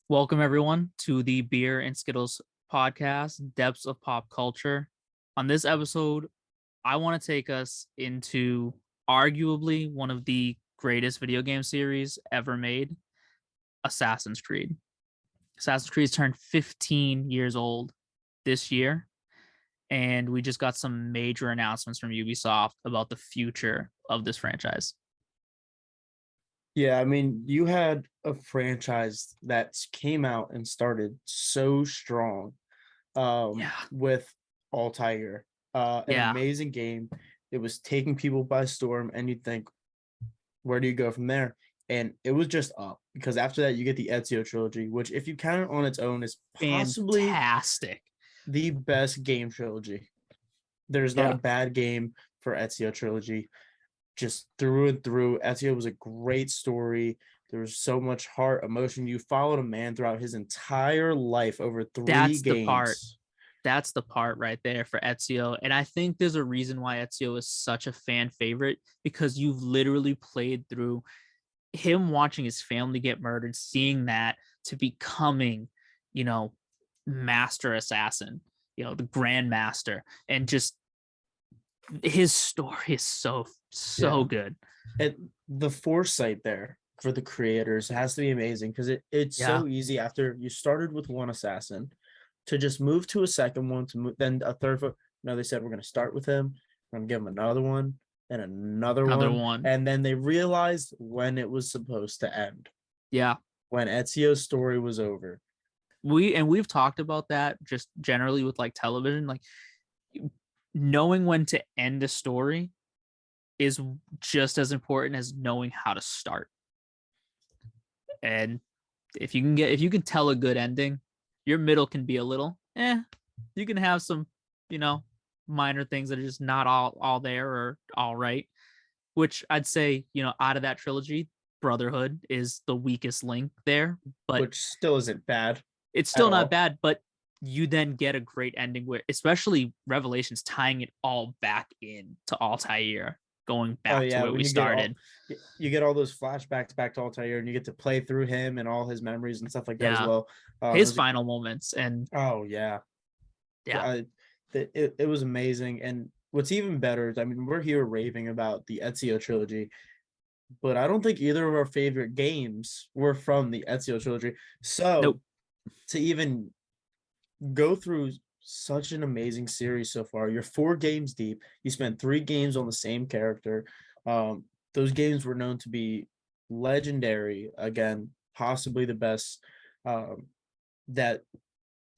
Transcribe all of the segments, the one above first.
Welcome, everyone, to the Beer and Skittles podcast, Depths of Pop Culture. On this episode, I want to take us into arguably one of the greatest video game series ever made, Assassin's Creed. Assassin's Creed turned 15 years old this year, and we just got some major announcements from Ubisoft about the future of this franchise. Yeah, I mean, you had a franchise that came out and started so strong Yeah. with Altair. An Yeah. amazing game. It was taking people by storm, and you'd think, where do you go from there? And it was just up because after that, you get the Ezio Trilogy, which, if you count it on its own, is possibly Fantastic. the best game trilogy. There's not a Yeah. bad game for Ezio Trilogy. Just through and through. Ezio was a great story. There was so much heart, emotion. You followed a man throughout his entire life over three That's the part. games. That's the part right there for Ezio. And I think there's a reason why Ezio is such a fan favorite because you've literally played through him watching his family get murdered, seeing that to becoming, you know, master assassin, the grand master, and just his story is so Yeah. good. And the foresight there for the creators has to be amazing because it's Yeah. so easy after you started with one assassin to just move to a second one, to move, then a third. No, they said we're going to start with him. We're going to give him another one and another Another one. one. And then they realized when it was supposed to end, Yeah. when Ezio's story was over. We've talked about that just generally with like television, like knowing when to end a story is just as important as knowing how to start. And if you can tell a good ending, your middle can be a little you can have some, you know, minor things that are just not all there or all right, which I'd say, out of that trilogy, Brotherhood is the weakest link there, but Which still isn't bad it's at still not all. bad, but you then get a great ending where especially Revelations tying it all back in to Altair, going Oh back to yeah, where when we you get all started. you get all those flashbacks back to Altair, and you get to play through him and all his memories and stuff like that as Yeah. well. It His was a, final moments and oh yeah, yeah. I, it was amazing. And what's even better is, I mean, we're here raving about the Ezio trilogy, but I don't think either of our favorite games were from the Ezio trilogy. So Nope. to even go through such an amazing series so far. You're 4 games deep. You spent 3 games on the same character. Those games were known to be legendary. Again, possibly the best that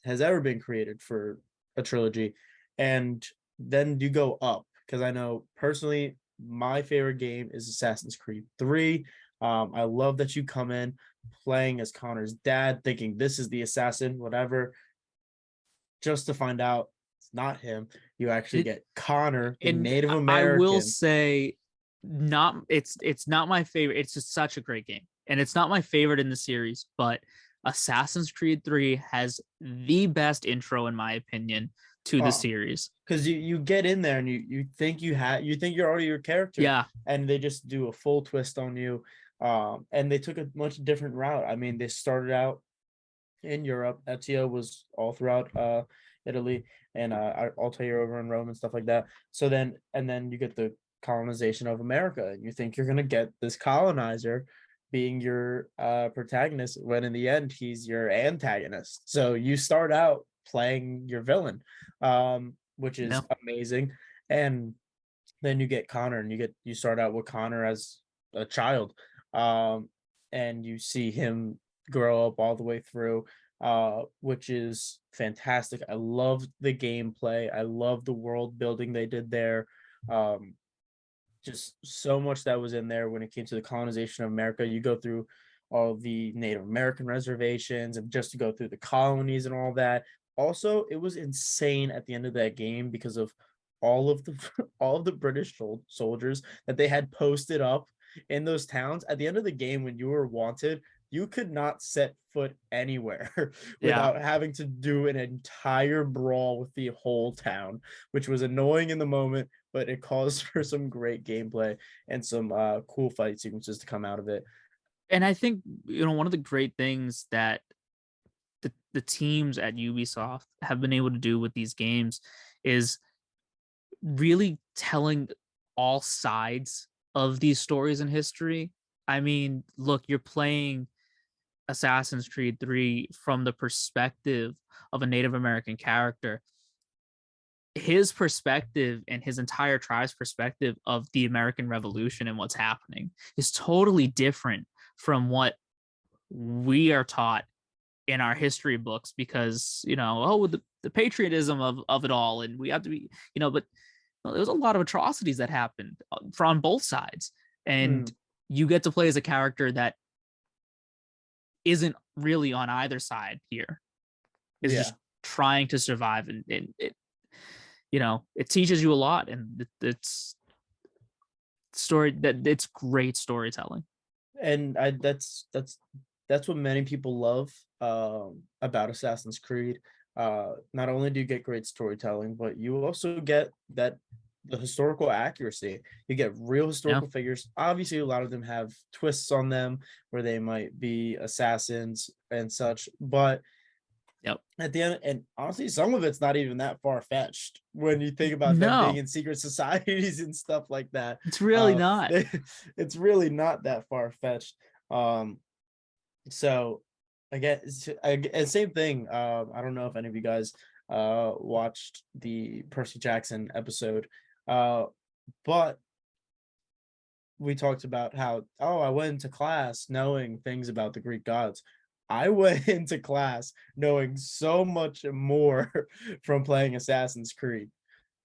has ever been created for a trilogy. And then you go up because I know personally my favorite game is Assassin's Creed 3. I love that you come in playing as Connor's dad, thinking this is the assassin, whatever, just to find out it's not him. You actually It, get Connor, the and Native I will American. say not it's not my favorite. It's just such a great game. And it's not my favorite in the series, but Assassin's Creed 3 has the best intro in my opinion to the Oh, series. because you get in there and you think you're already your character, Yeah. and they just do a full twist on you. And they took a much different route. I mean, they started out in Europe. Ezio was all throughout Italy and Altair over in Rome and stuff like that. So then you get the colonization of America, and you think you're gonna get this colonizer being your protagonist when in the end he's your antagonist. So you start out playing your villain, which is Yeah. amazing, and then you get Connor, and you start out with Connor as a child, um, and you see him grow up all the way through, which is fantastic. I love the gameplay. I love the world building they did there. Um, just so much that was in there when it came to the colonization of America. You go through all the Native American reservations and just to go through the colonies and all that. Also, it was insane at the end of that game because of all of the all of the British soldiers that they had posted up in those towns. At the end of the game, when you were wanted, you could not set foot anywhere Yeah. without having to do an entire brawl with the whole town, which was annoying in the moment, but it caused for some great gameplay and some cool fight sequences to come out of it. And I think, one of the great things that the teams at Ubisoft have been able to do with these games is really telling all sides of these stories in history. I mean, look, you're playing Assassin's Creed 3 from the perspective of a Native American character. His perspective and his entire tribe's perspective of the American Revolution and what's happening is totally different from what we are taught in our history books, because the patriotism of it all, and we have to be, but there's a lot of atrocities that happened from both sides, and Mm, you get to play as a character that isn't really on either side here, is yeah. just trying to survive, and it teaches you a lot, and it's great storytelling. And that's what many people love about Assassin's Creed. Not only do you get great storytelling, but you also get the historical accuracy. You get real Yeah. historical figures. Obviously, a lot of them have twists on them where they might be assassins and such, but Yep. at the end, and honestly, some of it's not even that far fetched when you think about them being No, in secret societies and stuff like that. it's really not. It's really not that far fetched. Um, so again, and same thing. I don't know if any of you guys watched the Percy Jackson episode, uh, but we talked about how, oh, I went into class knowing things about the Greek gods. I went into class knowing so much more from playing Assassin's Creed.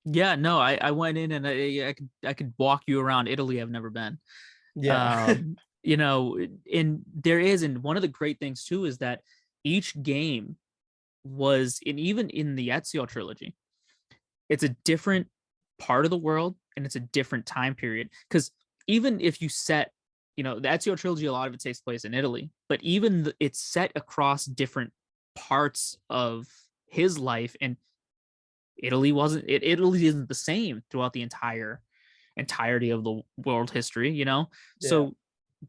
Yeah, no, I went in and I could walk you around Italy I've never been. Yeah. Um, and there is, and one of the great things too is that each game was, and even in the Ezio trilogy, it's a different part of the world and it's a different time period. Because even if you set, the Ezio trilogy, a lot of it takes place in Italy, but even it's set across different parts of his life, and Italy isn't the same throughout the entirety of the world history, Yeah. so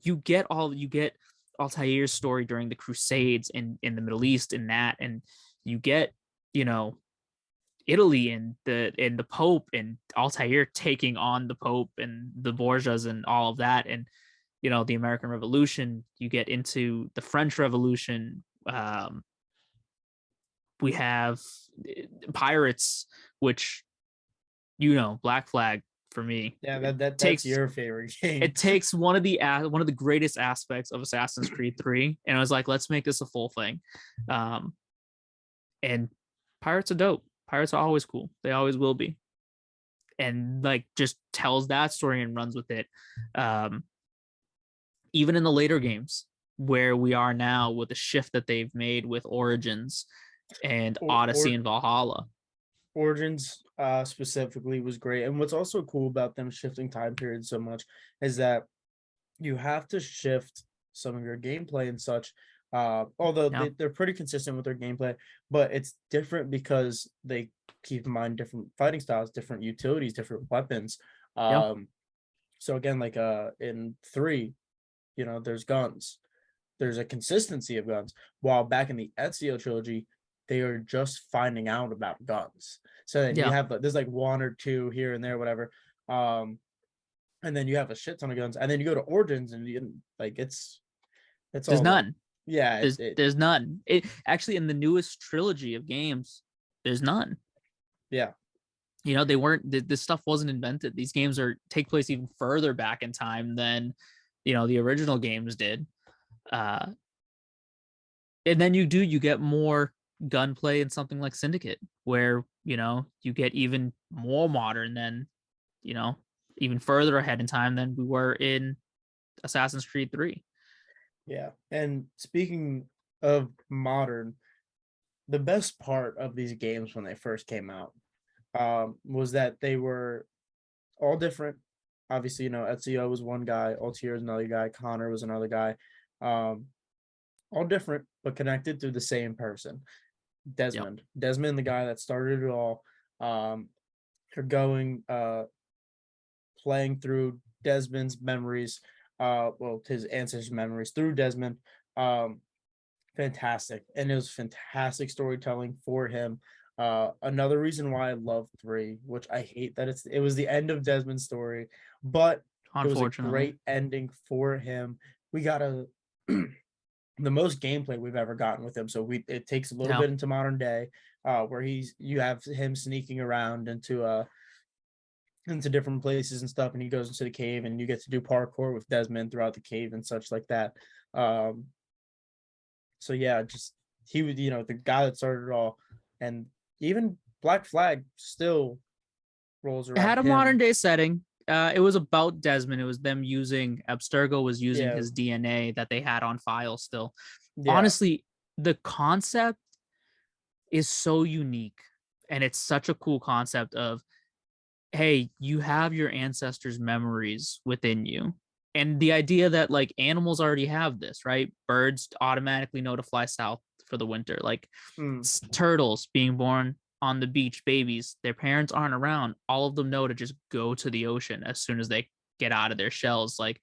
you get Altair's story during the Crusades in the Middle East, in that, and you get, you know Italy and the Pope, and Altair taking on the Pope and the Borgias and all of that, and the American Revolution. You get into the French Revolution. We have pirates, which, Black Flag, for me, Yeah, it that's takes your favorite game. it takes one of the greatest aspects of Assassin's Creed 3, and I was like, let's make this a full thing. Um, and pirates are dope. Pirates are always cool. They always will be. And like, just tells that story and runs with it. Um, Even in the later games, where we are now, with the shift that they've made with Origins and or, Odyssey or and Valhalla. Origins specifically was great. And what's also cool about them shifting time periods so much is that you have to shift some of your gameplay and such. Although Yeah. they're pretty consistent with their gameplay, but it's different because they keep in mind different fighting styles, different utilities, different weapons. Yeah. So again, like in 3, there's guns. There's a consistency of guns. While back in the Ezio trilogy, they are just finding out about guns. So then you Yeah. have there's like one or two here and there, whatever. Um, and then you have a shit ton of guns, and then you go to Origins, and it's There's all like, none. yeah, There's none. It actually, in the newest trilogy of games, there's none. yeah, They weren't. This stuff wasn't invented. These games take place even further back in time than, the original games did. Uh, and then you get more gunplay in something like Syndicate, where you get even more modern than, you know even further ahead in time than we were in Assassin's Creed 3. yeah. And speaking of modern, the best part of these games when they first came out was that they were all different. Obviously, Ezio was one guy, Altair was another guy, Connor was another guy. Um, all different, but connected through the same person. Yep. Desmond, the guy that started it all. You're going, playing through Desmond's memories, well, his ancestors' memories through Desmond. Um, fantastic, and it was fantastic storytelling for him. Another reason why I love 3, which I hate that it was the end of Desmond's story, but it was a Unfortunately. great ending for him. We got a the most gameplay we've ever gotten with him. So it takes a little Yeah. bit into modern day, where you have him sneaking around into different places and stuff, and he goes into the cave, and you get to do parkour with Desmond throughout the cave and such like that. Um, so yeah, just he was, the guy that started it all, and even Black Flag still rolls It around had a modern him. day setting. It was about Desmond. It was them using Abstergo was using Yeah, his DNA that they had on file still. yeah, Honestly, the concept is so unique, and it's such a cool concept of, hey, you have your ancestors' memories within you. And the idea that like animals already have this, right? Birds automatically know to fly south for the winter. Like mm, turtles being born on the beach, babies, their parents aren't around. All of them know to just go to the ocean as soon as they get out of their shells. Like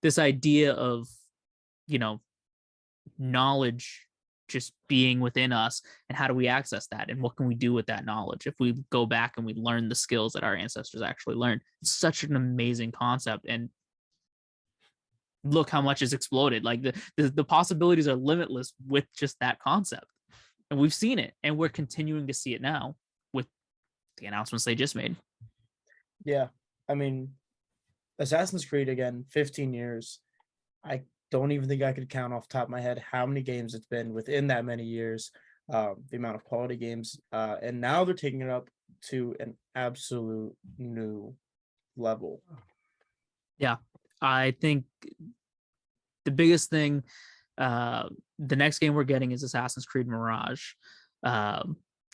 this idea of, you know, knowledge just being within us, and how do we access that, and what can we do with that knowledge if we go back and we learn the skills that our ancestors actually learned. It's such an amazing concept, and look how much is exploded. Like the possibilities are limitless with just that concept, and we've seen it, and we're continuing to see it now with the announcements they just made. yeah. I mean, Assassin's Creed again, 15 years. I don't even think I could count off the top of my head how many games it's been within that many years, the amount of quality games. And now they're taking it up to an absolute new level. Yeah, I think the biggest thing, the next game we're getting is Assassin's Creed Mirage.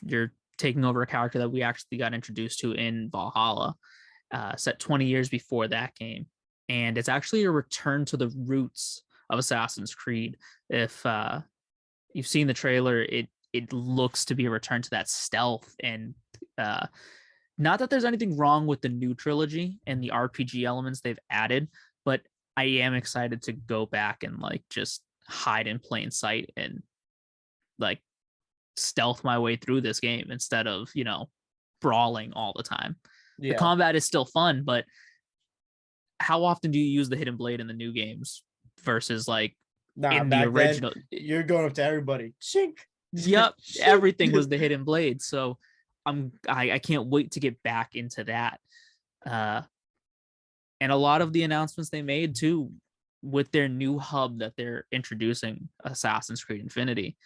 You're taking over a character that we actually got introduced to in Valhalla, set 20 years before that game. And it's actually a return to the roots of Assassin's Creed. If you've seen the trailer, it looks to be a return to that stealth. And uh, not that there's anything wrong with the new trilogy and the RPG elements they've added, but I am excited to go back and like just hide in plain sight and like stealth my way through this game instead of, brawling all the time. The Yeah. combat is still fun, but how often do you use the hidden blade in the new games versus like Nah, in the back then original? you're going up to everybody. Shink. Yep, Shink. everything was the hidden blade. So I can't wait to get back into that. Uh, and a lot of the announcements they made too with their new hub that they're introducing, Assassin's Creed Infinity,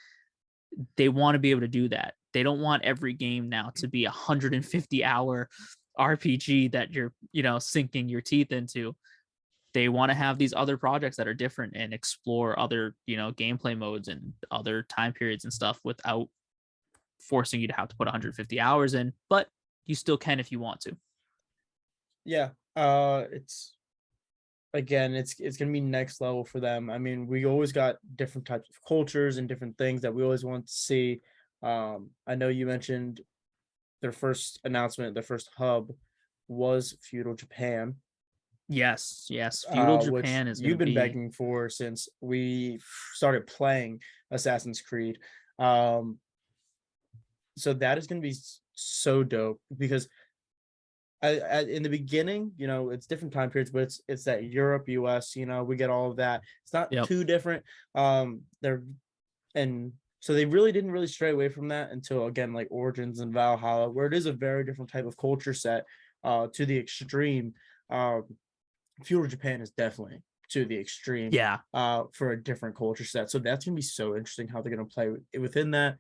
they want to be able to do that. They don't want every game now to be a 150-hour RPG that you're, sinking your teeth into. They want to have these other projects that are different and explore other, gameplay modes and other time periods and stuff without forcing you to have to put 150 hours in, but you still can if you want to. Yeah. It's again, it's gonna be next level for them. I mean, we always got different types of cultures and different things that we always want to see. I know you mentioned their first announcement, their first hub was Feudal Japan, Yes, yes. Feudal which Japan is going to you've been be, begging for since we started playing Assassin's Creed. Um, so that is going to be so dope because in the beginning, it's different time periods, but it's that Europe, US, we get all of that. It's not yep. too different. They're and so they really didn't really stray away from that until again like Origins and Valhalla, where it is a very different type of culture set, to the extreme. Feudal Japan is definitely to the extreme, Yeah. for a different culture set. So that's gonna be so interesting how they're gonna play within that.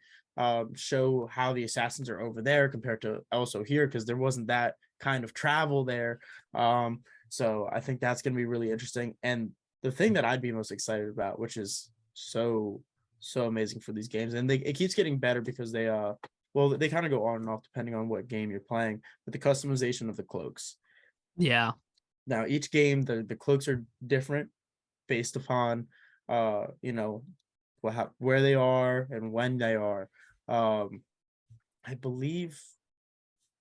Show how the assassins are over there compared to also here because there wasn't that kind of travel there. So I think that's gonna be really interesting. And the thing that I'd be most excited about, which is so amazing for these games, and it keeps getting better because they kind of go on and off depending on what game you're playing, but the customization of the cloaks. Yeah. Now each game the cloaks are different based upon where they are and when they are. Um I believe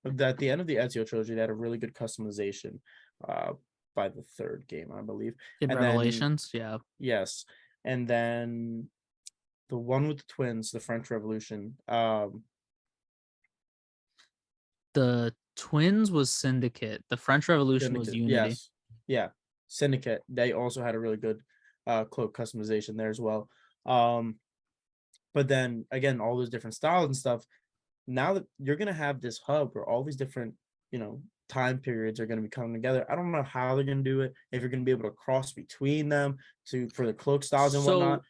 that at the end of the Ezio Trilogy they had a really good customization uh by the third game, I believe. In And then Revelations. Yeah. yes, and then the one with the twins, the French Revolution. The Twins was Syndicate. The French Revolution was Syndicate. Unity. Yes. Yeah. Syndicate. They also had a really good cloak customization there as well. Um, but then again, all those different styles and stuff. Now that you're gonna have this hub where all these different, time periods are gonna be coming together. I don't know how they're gonna do it, if you're gonna be able to cross between them to for the cloak styles and whatnot. So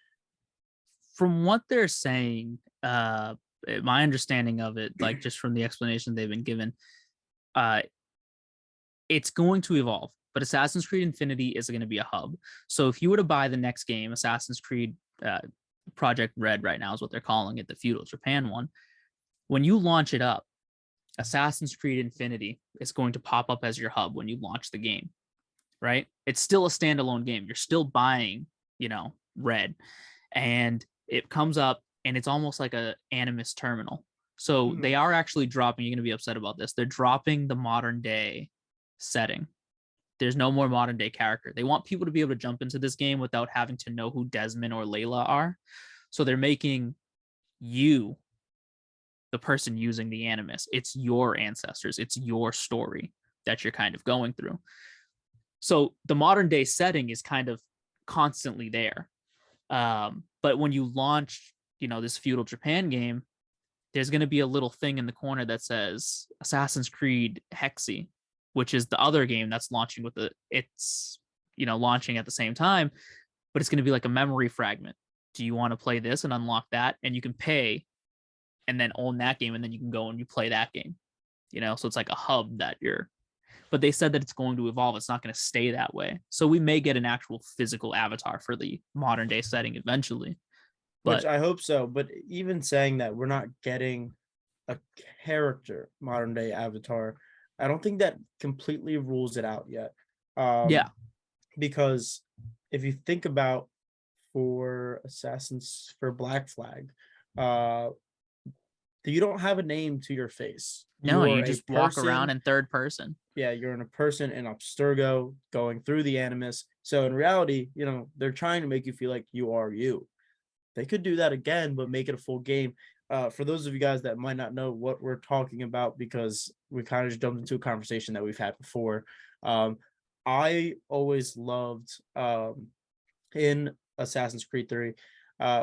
from what they're saying, my understanding of it, like just from the explanation they've been given, uh, it's going to evolve. But Assassin's Creed Infinity is going to be a hub. So if you were to buy the next game, Assassin's Creed Project Red, right now is what they're calling it, the Feudal Japan one. When you launch it up, Assassin's Creed Infinity is going to pop up as your hub when you launch the game, right? It's still a standalone game. You're still buying, Red, and it comes up and it's almost like a Animus terminal. So they are actually dropping. You're going to be upset about this. They're dropping the modern day setting. There's no more modern day character. They want people to be able to jump into this game without having to know who Desmond or Layla are. So they're making you the person using the Animus. It's your ancestors. It's your story that you're kind of going through. So the modern day setting is kind of constantly there. But when you launch, this Feudal Japan game, there's going to be a little thing in the corner that says Assassin's Creed Hexi, which is the other game that's launching launching at the same time, but it's going to be like a memory fragment. Do you want to play this and unlock that? And you can pay and then own that game, and then you can go and you play that game, so it's like a hub but they said that it's going to evolve. It's not going to stay that way. So we may get an actual physical avatar for the modern day setting eventually. Which But I hope so. But even saying that we're not getting a character modern day avatar, I don't think that completely rules it out yet. yeah, Because if you think about for Black Flag, you don't have a name to your face. no, you You're a just walk around person. in third person. Yeah, you're in a person in Abstergo going through the Animus. So in reality, they're trying to make you feel like you are you. They could do that again, but make it a full game. For those of you guys that might not know what we're talking about, because we kind of just jumped into a conversation that we've had before. I always loved in Assassin's Creed 3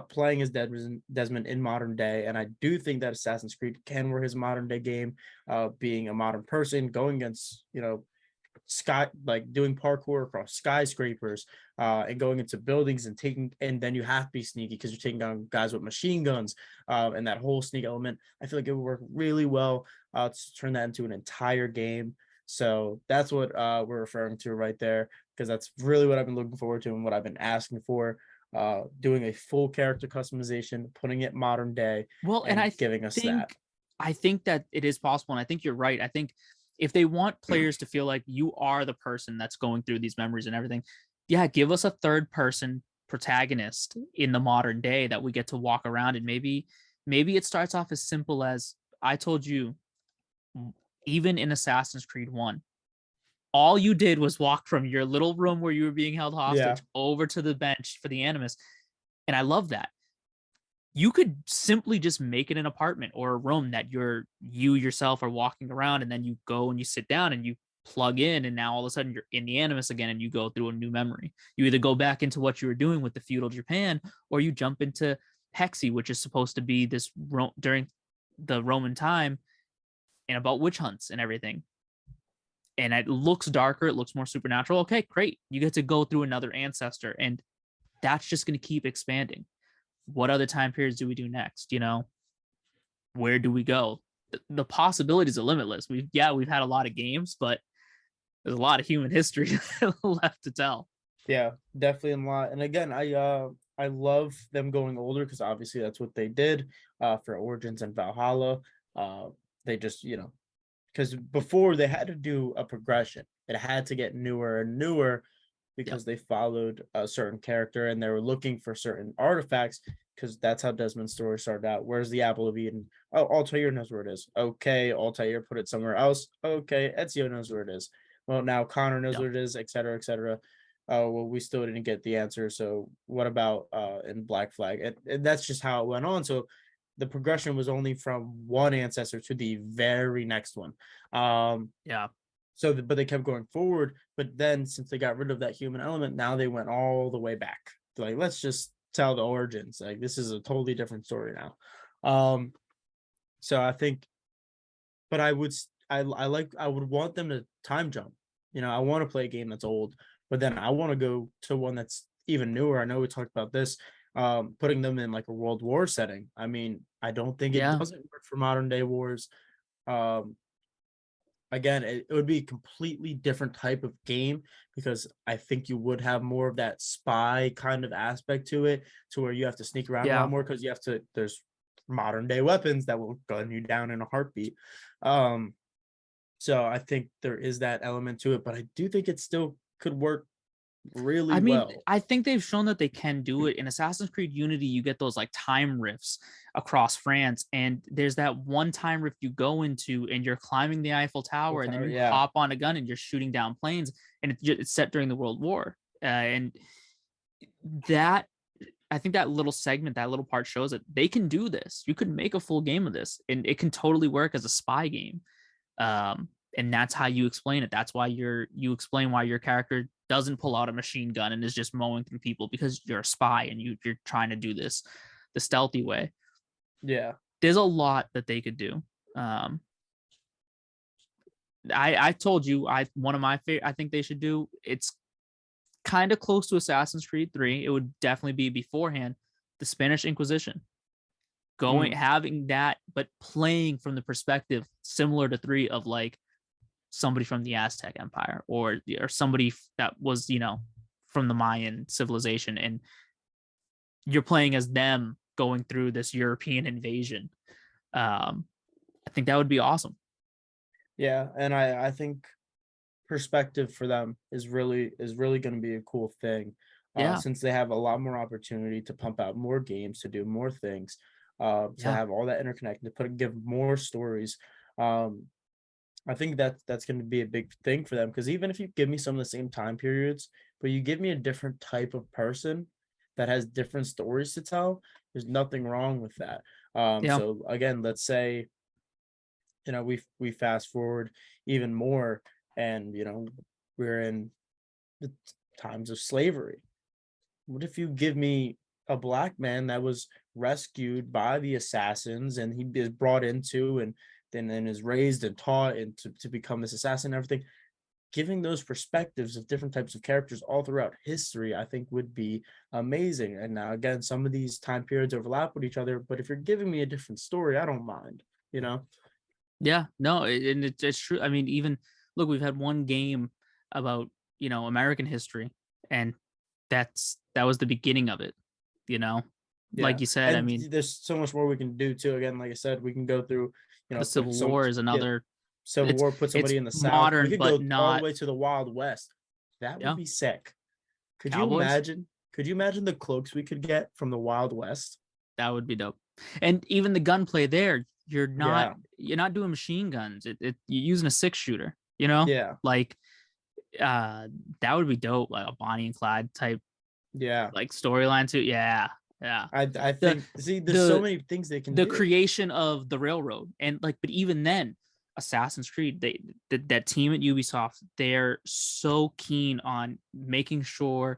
playing as Desmond in modern day, and I do think that Assassin's Creed can work his modern day game, being a modern person going against sky, like doing parkour across skyscrapers, and going into buildings and then you have to be sneaky because you're taking down guys with machine guns, and that whole sneak element. I feel like it would work really well to turn that into an entire game. So that's what we're referring to right there, because that's really what I've been looking forward to and what I've been asking for. Doing a full character customization, putting it modern day, Well, and and giving us that. I think that it is possible, and I think you're right. I think if they want players to feel like you are the person that's going through these memories and everything, yeah, give us a third person protagonist in the modern day that we get to walk around, and maybe it starts off as simple as I told you, even in Assassin's Creed 1, all you did was walk from your little room where you were being held Yeah. hostage over to the bench for the Animus. And I love that. You could simply just make it an apartment or a room that you yourself are walking around, and then you go and you sit down and you plug in, and now all of a sudden you're in the Animus again and you go through a new memory. You either go back into what you were doing with the Feudal Japan, or you jump into Hexi, which is supposed to be this during the Roman time and about witch hunts and everything. And it looks darker, it looks more supernatural. Okay, great. You get to go through another ancestor, and that's just going to keep expanding. What other time periods do we do next? Where do we go? The possibilities are limitless. We've had a lot of games, but there's a lot of human history left to tell. Yeah, definitely a lot. And again, I love them going older because obviously that's what they did for Origins and Valhalla. They just, because before they had to do a progression. It had to get newer and newer Yep. because they followed a certain character and they were looking for certain artifacts, because that's how Desmond's story started out. Where's the Apple of Eden? Oh, Altair knows where it is. Okay, Altair put it somewhere else. Okay, Ezio knows where it is. Well, now Connor knows Yep. where it is, et cetera, et cetera. oh well, we still didn't get the answer. So what about in Black Flag? And that's just how it went on. So the progression was only from one ancestor to the very next one. Um, Yeah. but they kept going forward. But then since they got rid of that human element, now they went all the way back. Like, let's just tell the origins. Like, this is a totally different story now. So I think, but I would want them to time jump. I want to play a game that's old, but then I want to go to one that's even newer. I know we talked about this, putting them in like a World War setting. I mean, I don't think it Yeah. doesn't work for modern day wars. Um, Again, it would be a completely different type of game because I think you would have more of that spy kind of aspect to it, to where you have to sneak around a lot Yeah. more because there's modern day weapons that will gun you down in a heartbeat. Um, so I think there is that element to it, but I do think it still could work really I mean, well. I think they've shown that they can do it. In Assassin's Creed Unity, you get those like time rifts across France, and there's that one time rift you go into, and you're climbing the Eiffel Tower, and then you Yeah, hop on a gun and you're shooting down planes, and it's set during the World War, and that I think that little segment, that little part shows that they can do this. You could make a full game of this, and it can totally work as a spy game. And that's how you explain it. That's why you explain why your character doesn't pull out a machine gun and is just mowing through people, because you're a spy and you're trying to do this the stealthy way. yeah, There's a lot that they could do. Um, I told you one of my favorite I think they should do. It's kind of close to Assassin's Creed 3. It would definitely be beforehand, the Spanish Inquisition. mm, Having that, but playing from the perspective similar to 3 of like somebody from the Aztec Empire, or somebody that was, from the Mayan civilization, and you're playing as them going through this European invasion. Um, I think that would be awesome. yeah, and I think perspective for them is really going to be a cool thing, Yeah, since they have a lot more opportunity to pump out more games, to do more things, to yeah, have all that interconnect, to give more stories. um I think that's going to be a big thing for them, because even if you give me some of the same time periods, but you give me a different type of person that has different stories to tell, there's nothing wrong with that. yeah, So again, let's say, we fast forward even more, and we're in the times of slavery. What if you give me a black man that was rescued by the assassins, and he is brought into, and then is raised and taught and to become this assassin and everything? Giving those perspectives of different types of characters all throughout history, I think would be amazing. And now again, some of these time periods overlap with each other, but if you're giving me a different story, I don't mind, you know? yeah. No, and it's true. I mean, even look, we've had one game about American history, and that was the beginning of it. You know, like Yeah, you said. I and mean, there's so much more we can do too. Again, like I said, we can go through, the put Civil some, War is yeah, another. Civil It's War, put it's somebody in the South. We modern, could but go all the not. way to the Wild West. That would Yeah, be sick. Could you cowboys. imagine? Could you imagine the cloaks we could get from the Wild West? That would be dope. And even the gunplay there, Yeah, you're not doing machine guns. You're using a 6 shooter. You know, yeah, like uh, that would be dope. Like a Bonnie and Clyde type yeah. like storyline too. Yeah, yeah. I The think, see, there's so the many things they can the do. creation of the railroad, and like, but even then, Assassin's Creed, that team at Ubisoft, they're so keen on making sure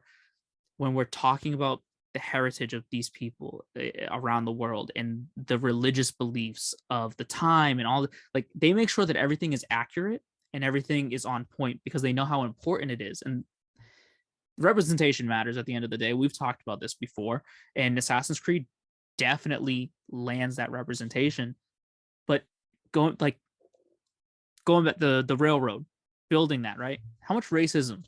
when we're talking about the heritage of these people around the world and the religious beliefs of the time and like they make sure that everything is accurate and everything is on point, because they know how important it is. And representation matters at the end of the day. We've talked about this before, and Assassin's Creed definitely lands that representation. But going like going back the railroad, building that, right? How much racism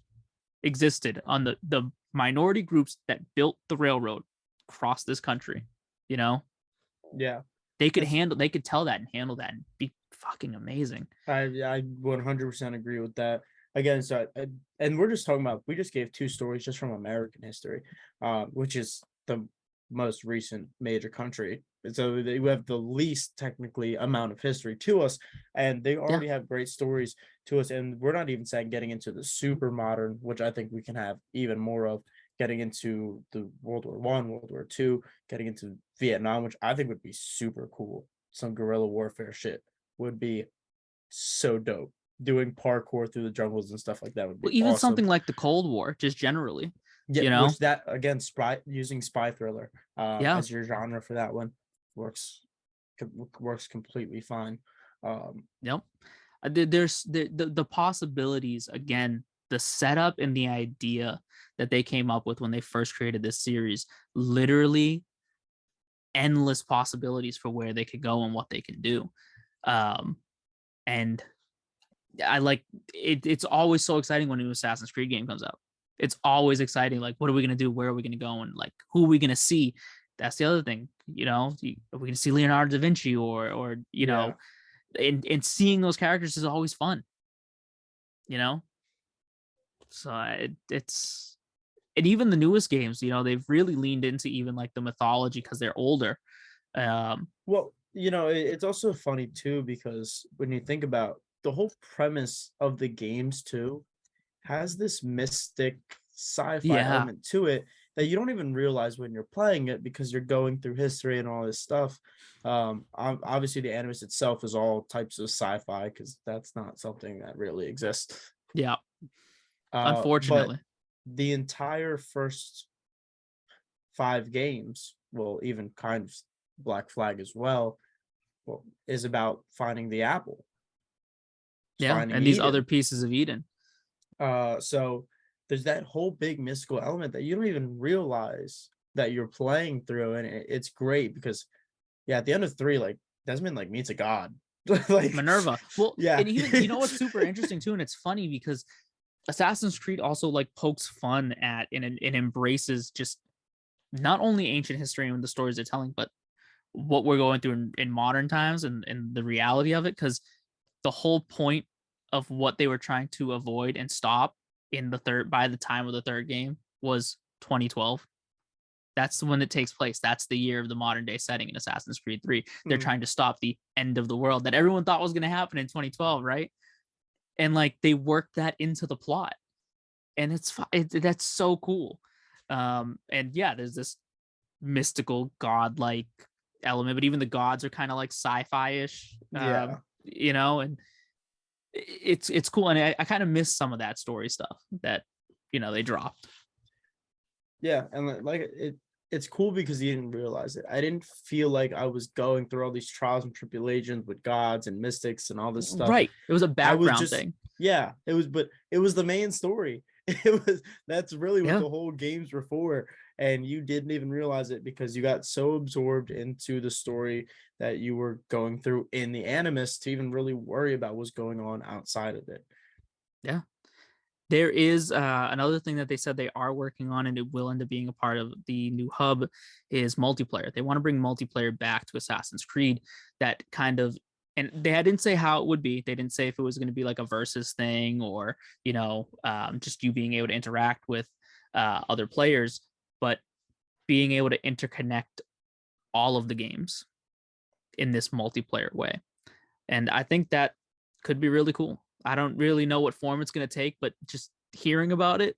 existed on the minority groups that built the railroad across this country? You know, Yeah, it's they could tell that and handle that and be fucking amazing. I 100% agree with that. Again, and we're just talking about, we just gave two stories just from American history, which is the most recent major country. And so they have the least technically amount of history to us, and they Yeah. already have great stories to us. And we're not even saying getting into the super modern, which I think we can have even more of, getting into the World War I, World War II, getting into Vietnam, which I think would be super cool. Some guerrilla warfare shit would be so dope. Doing parkour through the jungles and stuff like that would be Well, even awesome. something like the Cold War, just generally, Yeah, you know? which that again, using spy thriller Yeah. as your genre for that one works works completely fine. Um, Yep. There's the possibilities again, the setup and the idea that they came up with when they first created this series, literally endless possibilities for where they could go and what they can do. Um, and I like it. It's always so exciting when a new Assassin's Creed game comes out. It's always exciting. Like, what are we gonna do? Where are we gonna go? And like, who are we gonna see? That's the other thing. Are we gonna see Leonardo da Vinci or yeah, and seeing those characters is always fun. You know, so it's and even the newest games, they've really leaned into even like the mythology because they're older. Um, well, it's also funny too because when you think about the whole premise of the games too, has this mystic sci-fi yeah, element to it that you don't even realize when you're playing it because you're going through history and all this stuff. Obviously, the Animus itself is all types of sci-fi because that's not something that really exists. yeah. But Unfortunately, the entire first 5 games, well, even kind of Black Flag as well, is about finding the apple, yeah. finding And these other Eden. pieces of Eden, So there's that whole big mystical element that you don't even realize that you're playing through, and it's great because yeah, at the end of 3, like Desmond like meets a god, like Minerva. Well, yeah, and even what's super interesting too, and it's funny because Assassin's Creed also like pokes fun at and embraces just not only ancient history and the stories they're telling, but what we're going through in modern times and the reality of it. Because the whole point of what they were trying to avoid and stop by the time of the third game was 2012. That's when it takes place. That's the year of the modern day setting in Assassin's Creed 3. They're mm, trying to stop the end of the world that everyone thought was going to happen in 2012, right? And like they worked that into the plot, and that's so cool. And yeah, there's this mystical godlike element, but even the gods are kind of like sci-fi-ish, yeah, and it's cool. And I kind of miss some of that story stuff that they dropped. yeah, and like it's cool because you didn't realize it. I didn't feel like I was going through all these trials and tribulations with gods and mystics and all this stuff. Right, it was a I was background just thing. yeah, but it was the main story. It was that's really what Yeah. the whole games were for, and you didn't even realize it because you got so absorbed into the story that you were going through in the Animus to even really worry about what's going on outside of it. Yeah. There is another thing that they said they are working on, and it will end up being a part of the new hub, is multiplayer. They want to bring multiplayer back to Assassin's Creed. That kind of, and they didn't say how it would be. They didn't say if it was going to be like a versus thing or just you being able to interact with other players, but being able to interconnect all of the games in this multiplayer way. And I think that could be really cool. I don't really know what form it's going to take, but just hearing about it,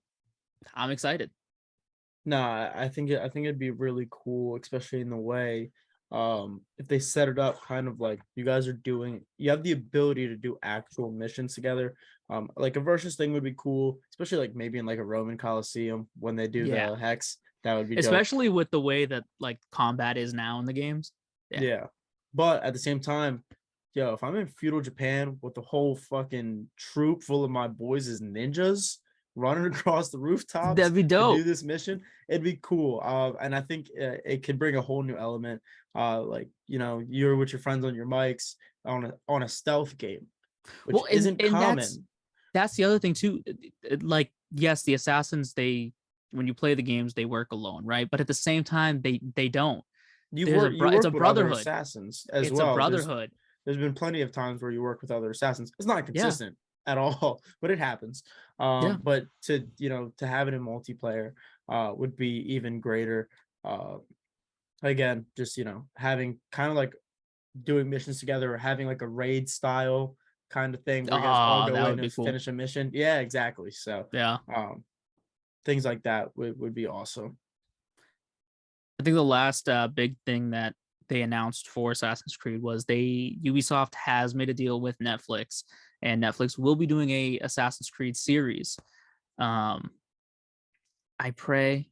I'm excited. No, I think it'd be really cool, especially in the way if they set it up kind of like you have the ability to do actual missions together. Like a versus thing would be cool, especially like maybe in like a Roman Coliseum when they do Yeah. the hex, that would be dope. Especially with the way that like combat is now in the games. Yeah. Yeah. But at the same time, yo, if I'm in feudal Japan with the whole fucking troop full of my boys as ninjas running across the rooftops That'd be to do dope. this mission, it'd be cool. And I think it could bring a whole new element. Like you're with your friends on your mics on a stealth game, which Well, and isn't and that's common. that's the other thing too. Like, yes, the assassins, when you play the games, they work alone, right? But at the same time, they don't. You It's a work with other brotherhood. assassins as It's a well. brotherhood. There's been plenty of times where you work with other assassins. It's not Yeah. consistent at all, but it happens. Yeah. But to have it in multiplayer would be even greater. Uh, again, just having kind of like doing missions together, or having like a raid style kind of thing where you guys all Oh, go that in would be and cool. finish a mission. Yeah, exactly. So Yeah. um things like that would be awesome. I think the last big thing that they announced for Assassin's Creed was Ubisoft has made a deal with Netflix, and Netflix will be doing a Assassin's Creed series. Um, I pray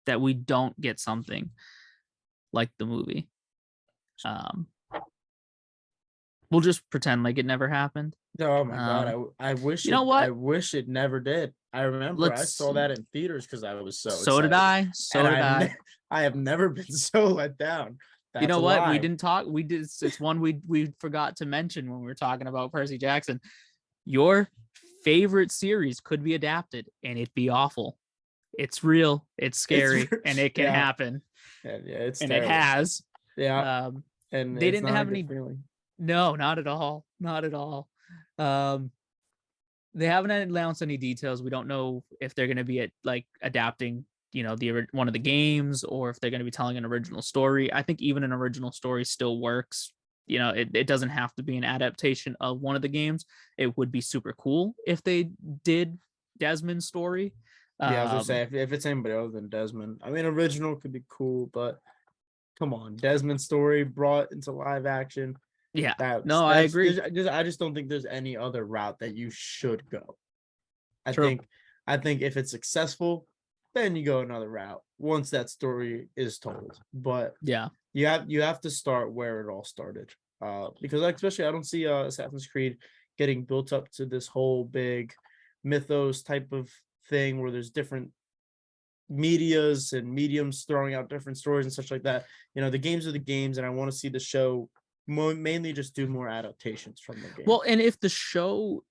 that we don't get something like the movie. Um, we'll just pretend like it never happened. Oh my god, Um, I wish you know I what? wish it never did. I remember I Let's. saw that in theaters because I was so So did excited, I. and So did I. I have never been so let down. You That's know a what? We lie. didn't talk. We did. It's one we forgot to mention when we were talking about Percy Jackson. Your favorite series could be adapted, and it'd be awful. It's real. It's It's scary, and it can yeah, happen, yeah, it's and it terrible. has. Yeah, Um, and they it's didn't not a have good any. feeling. No, not at all. Not at all. Um, they haven't announced any details. We don't know if they're going to be like adapting, the one of the games, or if they're going to be telling an original story. I think even an original story still works. It doesn't have to be an adaptation of one of the games. It would be super cool if they did Desmond's story. Yeah, I was gonna say Um, if it's anybody other than Desmond, I mean, original could be cool, but come on, Desmond's story brought into live action. yeah, That's no, I that's agree. I just don't think there's any other route that you should go. I True. think I think if it's successful, then you go another route once that story is told. But Yeah, you have to start where it all started. Because like, especially I don't see Assassin's Creed getting built up to this whole big mythos type of thing where there's different medias and mediums throwing out different stories and such like that. The games are the games, and I want to see the show mainly just do more adaptations from the game. well, and if the show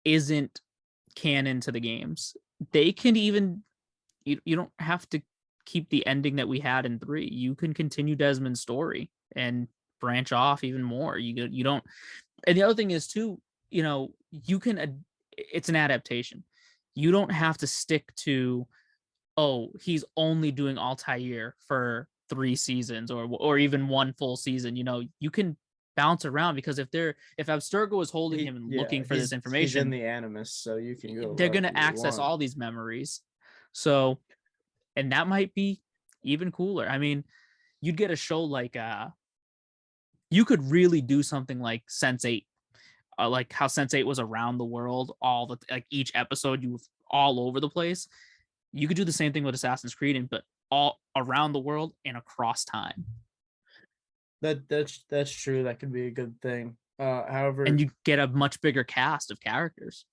isn't canon to the games, they can even you don't have to keep the ending that we had in 3. You can continue Desmond's story and branch off even more. You don't. And the other thing is too, you can. It's an adaptation. You don't have to stick to, oh, he's only doing Altair for 3 seasons, or even one full season. You can bounce around, because if Abstergo is holding him and Yeah, looking for this he's in information, the Animus, so you can go they're wherever gonna you access want. all these memories. So, and that might be even cooler. I mean, you'd get a show like you could really do something like Sense8, like how Sense8 was around the world, all the like each episode you were all over the place. You could do the same thing with Assassin's Creed, but all around the world and across time, That's true. That could be a good thing. and However, you get a much bigger cast of characters.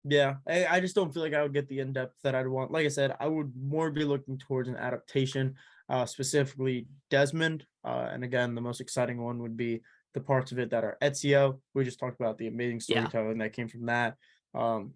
yeah, I just don't feel like I would get the in depth that I'd want. Like I said, I would more be looking towards an adaptation, specifically Desmond. And again, the most exciting one would be the parts of it that are Ezio. We just talked about the amazing Yeah, storytelling that came from that. Um,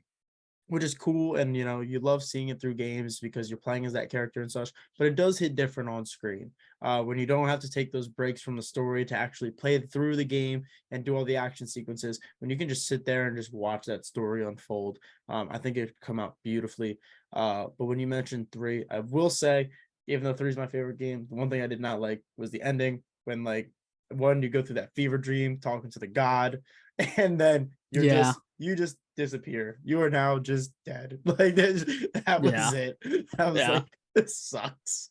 which is cool, and you love seeing it through games because you're playing as that character and such, but it does hit different on screen when you don't have to take those breaks from the story to actually play through the game and do all the action sequences. When you can just sit there and just watch that story unfold, I think it could come out beautifully. But when you mentioned 3, I will say, even though 3 is my favorite game, the one thing I did not like was the ending, when like one, you go through that fever dream talking to the god, and then yeah, you just disappear. You are now just dead. Like that was yeah, it. I was yeah. like, this sucks.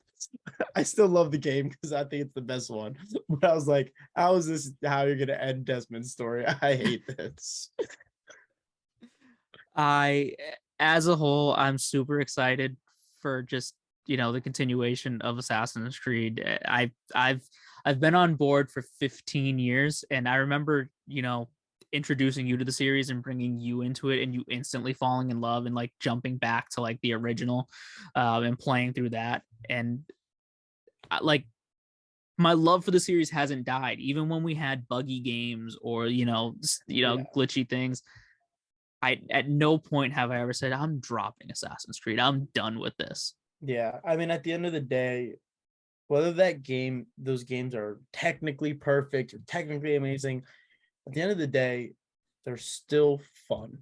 I still love the game because I think it's the best one. But I was like, how is this how you're gonna end Desmond's story? I hate this. I, as a whole, I'm super excited for just the continuation of Assassin's Creed. I've been on board for 15 years, and I remember introducing you to the series and bringing you into it, and you instantly falling in love and like jumping back to like the original, and playing through that. And like my love for the series hasn't died, even when we had buggy games or Yeah. glitchy things. I At no point have I ever said I'm dropping Assassin's Creed. I'm done with this. Yeah. I mean, at the end of the day, whether those games are technically perfect or technically amazing, at the end of the day, they're still fun.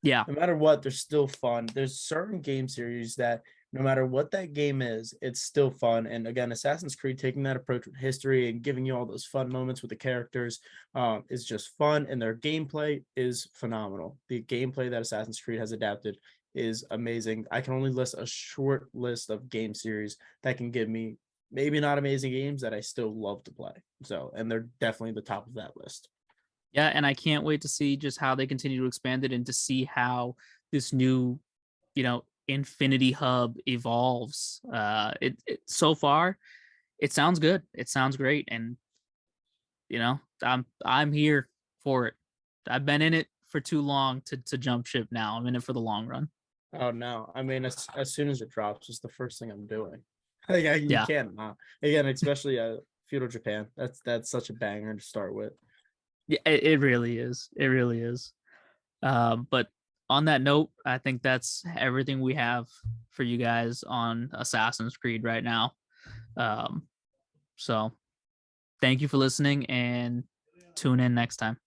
Yeah, No matter what, they're still fun. There's certain game series that no matter what that game is, it's still fun. And again, Assassin's Creed taking that approach with history and giving you all those fun moments with the characters is just fun. And their gameplay is phenomenal. The gameplay that Assassin's Creed has adapted is amazing. I can only list a short list of game series that can give me maybe not amazing games that I still love to play. So, and they're definitely the top of that list. Yeah, and I can't wait to see just how they continue to expand it and to see how this new, Infinity Hub evolves. It so far it sounds good. It sounds great, and I'm here for it. I've been in it for too long to jump ship now. I'm in it for the long run. Oh no! I mean, as soon as it drops, it's the first thing I'm doing. Yeah, you Yeah, can't not. Again, especially Feudal Japan. That's such a banger to start with. yeah, it really is. It really is. But on that note, I think that's everything we have for you guys on Assassin's Creed right now. Um, so thank you for listening and tune in next time.